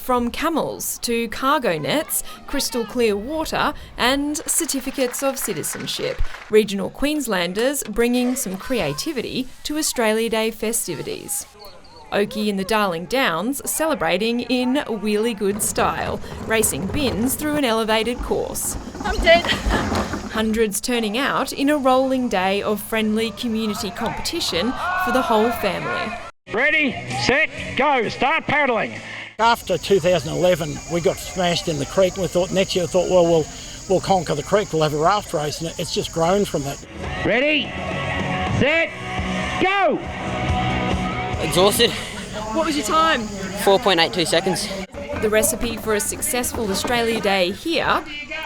from camels to cargo nets, crystal clear water and certificates of citizenship. Regional Queenslanders bringing some creativity to Australia Day festivities. Oakey in the Darling Downs celebrating in wheelie good style, racing bins through an elevated course. I'm dead. Hundreds turning out in a rolling day of friendly community competition for the whole family. Ready, set, go, start paddling. After 2011, we got smashed in the creek and we thought next year, we'll conquer the creek, we'll have a raft race, and it's just grown from that. Ready, set, go! Exhausted. What was your time? 4.82 seconds. The recipe for a successful Australia Day here,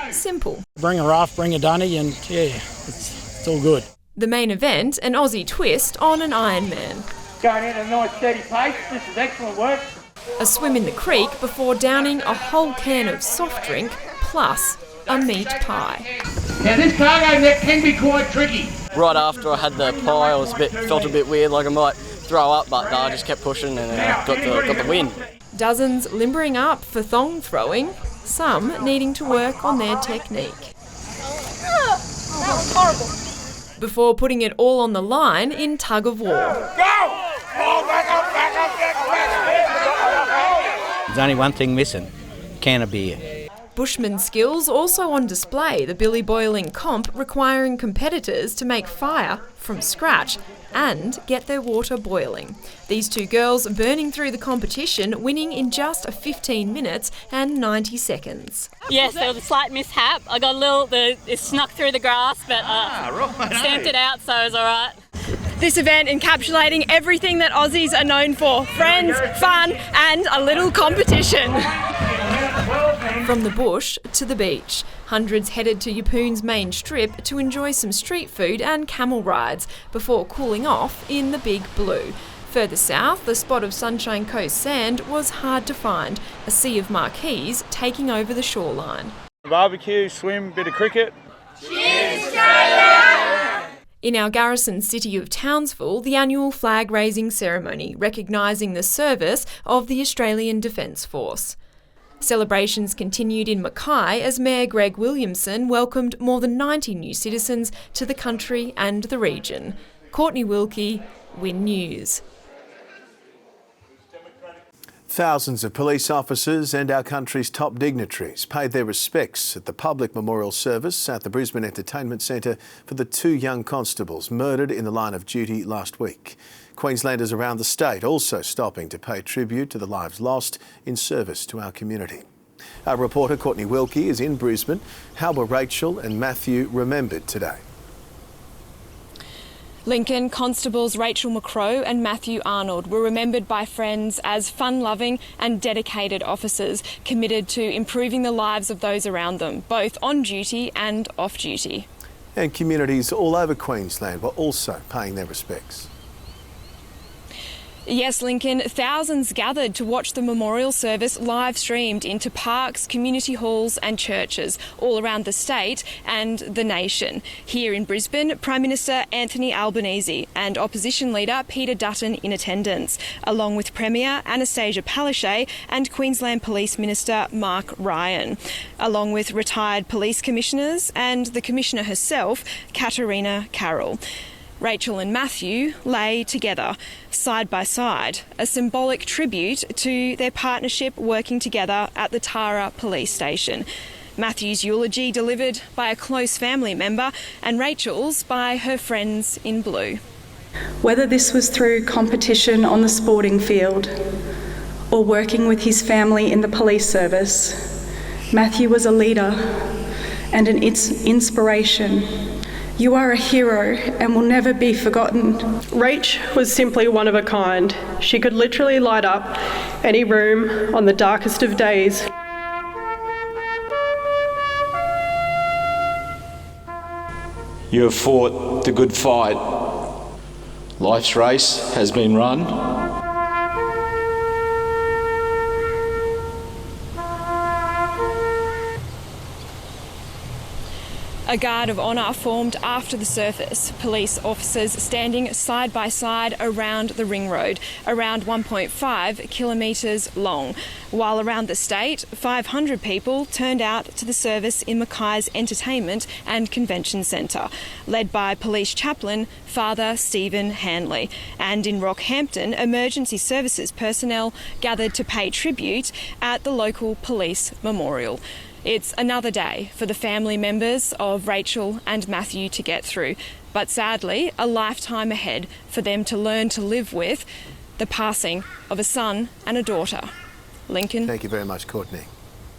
simple. Bring a raft, bring a dunny, and yeah, it's all good. The main event, an Aussie twist on an Ironman. Going in at a nice steady pace, this is excellent work. A swim in the creek before downing a whole can of soft drink plus a meat pie. Now this cargo net can be quite tricky. Right after I had the pie, I felt a bit weird, like I might throw up, but I just kept pushing and got the win. Dozens limbering up for thong throwing, some needing to work on their technique. That was horrible. Before putting it all on the line in tug of war. Go! Back up. There's only one thing missing, a can of beer. Bushman skills also on display, the billy boiling comp requiring competitors to make fire from scratch and get their water boiling. These two girls burning through the competition, winning in just 15 minutes and 90 seconds. Yes, there was a slight mishap. I got it snuck through the grass, but stamped it out, so it was all right. This event encapsulating everything that Aussies are known for: friends, fun and a little competition. From the bush to the beach, hundreds headed to Yeppoon's main strip to enjoy some street food and camel rides before cooling off in the Big Blue. Further south, the spot of Sunshine Coast sand was hard to find, a sea of marquees taking over the shoreline. Barbecue, swim, bit of cricket. Cheers, Australia! In our garrison city of Townsville, the annual flag-raising ceremony recognising the service of the Australian Defence Force. Celebrations continued in Mackay as Mayor Greg Williamson welcomed more than 90 new citizens to the country and the region. Courtney Wilkie, Win News. Thousands of police officers and our country's top dignitaries paid their respects at the public memorial service at the Brisbane Entertainment Centre for the two young constables murdered in the line of duty last week. Queenslanders around the state also stopping to pay tribute to the lives lost in service to our community. Our reporter Courtney Wilkie is in Brisbane. How were Rachel and Matthew remembered today? Lincoln Constables Rachel McCrow and Matthew Arnold were remembered by friends as fun-loving and dedicated officers committed to improving the lives of those around them, both on duty and off duty. And communities all over Queensland were also paying their respects. Yes, Lincoln, thousands gathered to watch the memorial service live streamed into parks, community halls and churches all around the state and the nation. Here in Brisbane, Prime Minister Anthony Albanese and Opposition Leader Peter Dutton in attendance, along with Premier Anastasia Palaszczuk and Queensland Police Minister Mark Ryan, along with retired police commissioners and the Commissioner herself, Katarina Carroll. Rachel and Matthew lay together, side by side, a symbolic tribute to their partnership working together at the Tara Police Station. Matthew's eulogy delivered by a close family member and Rachel's by her friends in blue. Whether this was through competition on the sporting field or working with his family in the police service, Matthew was a leader and an inspiration. You are a hero and will never be forgotten. Rach was simply one of a kind. She could literally light up any room on the darkest of days. You have fought the good fight. Life's race has been run. A guard of honour formed after the service, police officers standing side by side around the ring road, around 1.5 kilometres long. While around the state, 500 people turned out to the service in Mackay's Entertainment and Convention Centre, led by Police Chaplain Father Stephen Hanley. And in Rockhampton, emergency services personnel gathered to pay tribute at the local police memorial. It's another day for the family members of Rachel and Matthew to get through, but sadly, a lifetime ahead for them to learn to live with the passing of a son and a daughter. Lincoln. Thank you very much, Courtney.